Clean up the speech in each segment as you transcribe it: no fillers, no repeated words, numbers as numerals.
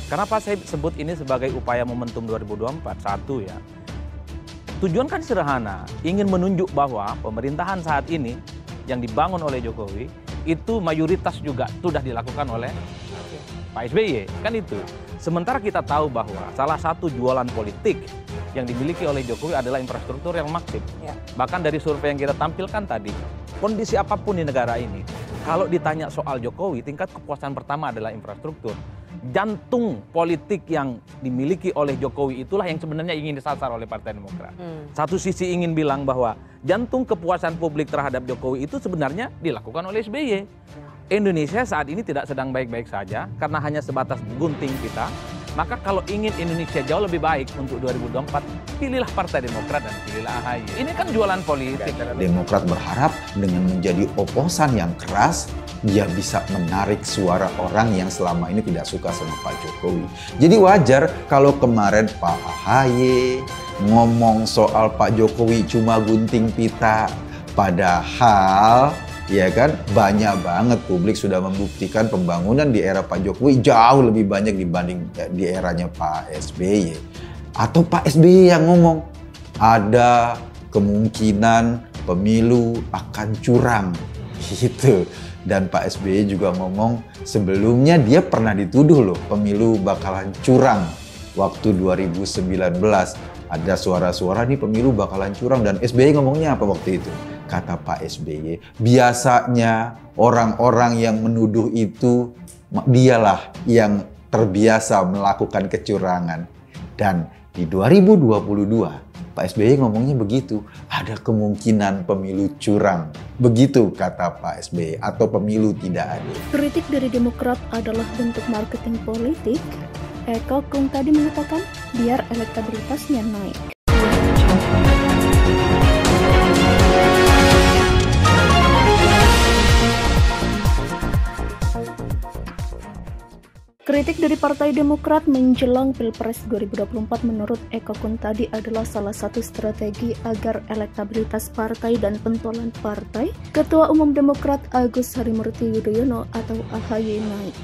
Kenapa saya sebut ini sebagai upaya momentum 2024? Satu ya, tujuan kan sederhana, ingin menunjuk bahwa pemerintahan saat ini yang dibangun oleh Jokowi itu mayoritas juga sudah dilakukan oleh Pak SBY, kan itu. Sementara kita tahu bahwa salah satu jualan politik yang dimiliki oleh Jokowi adalah infrastruktur yang maksimal. Ya. Bahkan dari survei yang kita tampilkan tadi, kondisi apapun di negara ini, kalau ditanya soal Jokowi, tingkat kepuasan pertama adalah infrastruktur. Jantung politik yang dimiliki oleh Jokowi itulah yang sebenarnya ingin disasar oleh Partai Demokrat. Satu sisi ingin bilang bahwa jantung kepuasan publik terhadap Jokowi itu sebenarnya dilakukan oleh SBY. Indonesia saat ini tidak sedang baik-baik saja karena hanya sebatas gunting kita. Maka kalau ingin Indonesia jauh lebih baik untuk 2024, pilihlah Partai Demokrat dan pilihlah AHY. Ini kan jualan politik. Demokrat berharap dengan menjadi oposan yang keras, dia bisa menarik suara orang yang selama ini tidak suka sama Pak Jokowi. Jadi wajar kalau kemarin Pak AHY ngomong soal Pak Jokowi cuma gunting pita. Padahal ya kan, banyak banget publik sudah membuktikan pembangunan di era Pak Jokowi jauh lebih banyak dibanding di eranya Pak SBY. Atau Pak SBY yang ngomong, ada kemungkinan pemilu akan curang. Gitu. Dan Pak SBY juga ngomong, sebelumnya dia pernah dituduh loh, pemilu bakalan curang. Waktu 2019, ada suara-suara nih pemilu bakalan curang. Dan SBY ngomongnya apa waktu itu? Kata Pak SBY, biasanya orang-orang yang menuduh itu dialah yang terbiasa melakukan kecurangan. Dan di 2022, Pak SBY ngomongnya begitu, ada kemungkinan pemilu curang. Begitu kata Pak SBY, atau pemilu tidak adil. Kritik dari Demokrat adalah bentuk marketing politik. Eko Kung tadi mengatakan biar elektabilitasnya naik. Kritik dari Partai Demokrat menjelang Pilpres 2024 menurut Eko Kung tadi adalah salah satu strategi agar elektabilitas partai dan pentolan partai Ketua Umum Demokrat Agus Harimurti Yudhoyono atau AHY naik.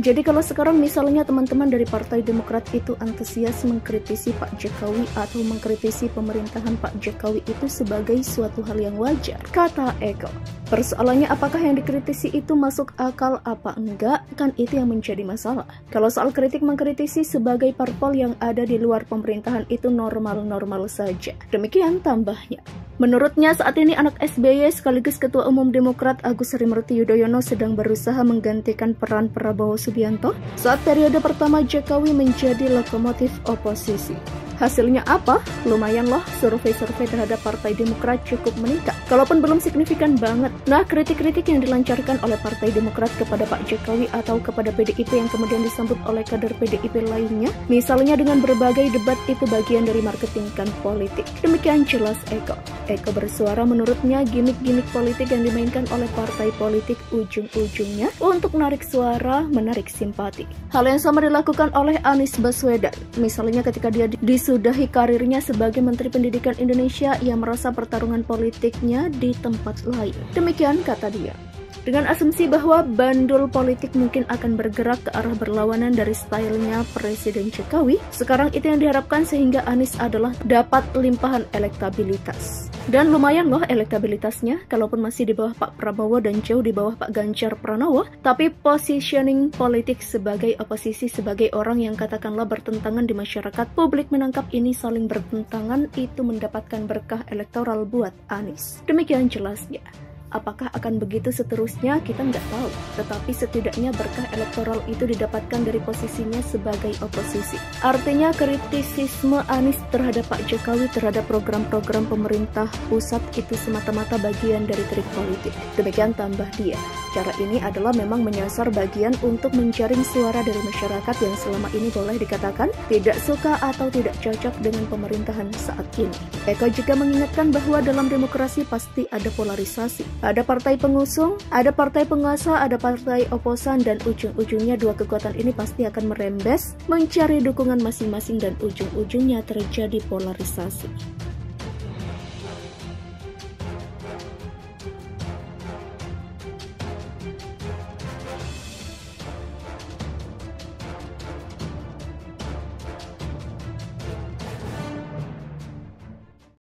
Jadi kalau sekarang misalnya teman-teman dari Partai Demokrat itu antusias mengkritisi Pak Jokowi atau mengkritisi pemerintahan Pak Jokowi itu sebagai suatu hal yang wajar, kata Eko. Persoalannya apakah yang dikritisi itu masuk akal apa enggak, kan itu yang menjadi masalah. Kalau soal kritik mengkritisi sebagai parpol yang ada di luar pemerintahan itu normal-normal saja. Demikian tambahnya. Menurutnya saat ini anak SBY sekaligus Ketua Umum Demokrat Agus Harimurti Yudhoyono sedang berusaha menggantikan peran Prabowo Subianto saat periode pertama Jokowi menjadi lokomotif oposisi. Hasilnya apa? Lumayan loh, survei-survei terhadap Partai Demokrat cukup meningkat. Kalaupun belum signifikan banget. Nah, kritik-kritik yang dilancarkan oleh Partai Demokrat kepada Pak Jokowi atau kepada PDIP yang kemudian disambut oleh kader PDIP lainnya, misalnya dengan berbagai debat itu bagian dari marketingkan politik. Demikian jelas Eko. Eko bersuara menurutnya gimmick-gimmick politik yang dimainkan oleh partai politik ujung-ujungnya untuk menarik suara, menarik simpati. Hal yang sama dilakukan oleh Anies Baswedan. Misalnya ketika dia disudahi karirnya sebagai Menteri Pendidikan Indonesia, ia merasa pertarungan politiknya di tempat lain. Demikian kata dia. Dengan asumsi bahwa bandul politik mungkin akan bergerak ke arah berlawanan dari stylenya Presiden Jokowi, sekarang itu yang diharapkan sehingga Anies adalah dapat limpahan elektabilitas. Dan lumayan loh elektabilitasnya, kalaupun masih di bawah Pak Prabowo dan jauh di bawah Pak Ganjar Pranowo, tapi positioning politik sebagai oposisi, sebagai orang yang katakanlah bertentangan di masyarakat, publik menangkap ini saling bertentangan, itu mendapatkan berkah elektoral buat Anies. Demikian jelasnya. Apakah akan begitu seterusnya, kita nggak tahu. Tetapi setidaknya berkah elektoral itu didapatkan dari posisinya sebagai oposisi. Artinya kritisisme Anies terhadap Pak Jokowi, terhadap program-program pemerintah pusat itu semata-mata bagian dari trik politik. Demikian tambah dia. Cara ini adalah memang menyasar bagian untuk menjaring suara dari masyarakat yang selama ini boleh dikatakan tidak suka atau tidak cocok dengan pemerintahan saat ini. Eko juga mengingatkan bahwa dalam demokrasi pasti ada polarisasi. Ada partai pengusung, ada partai penguasa, ada partai oposan, dan ujung-ujungnya dua kekuatan ini pasti akan merembes, mencari dukungan masing-masing dan ujung-ujungnya terjadi polarisasi.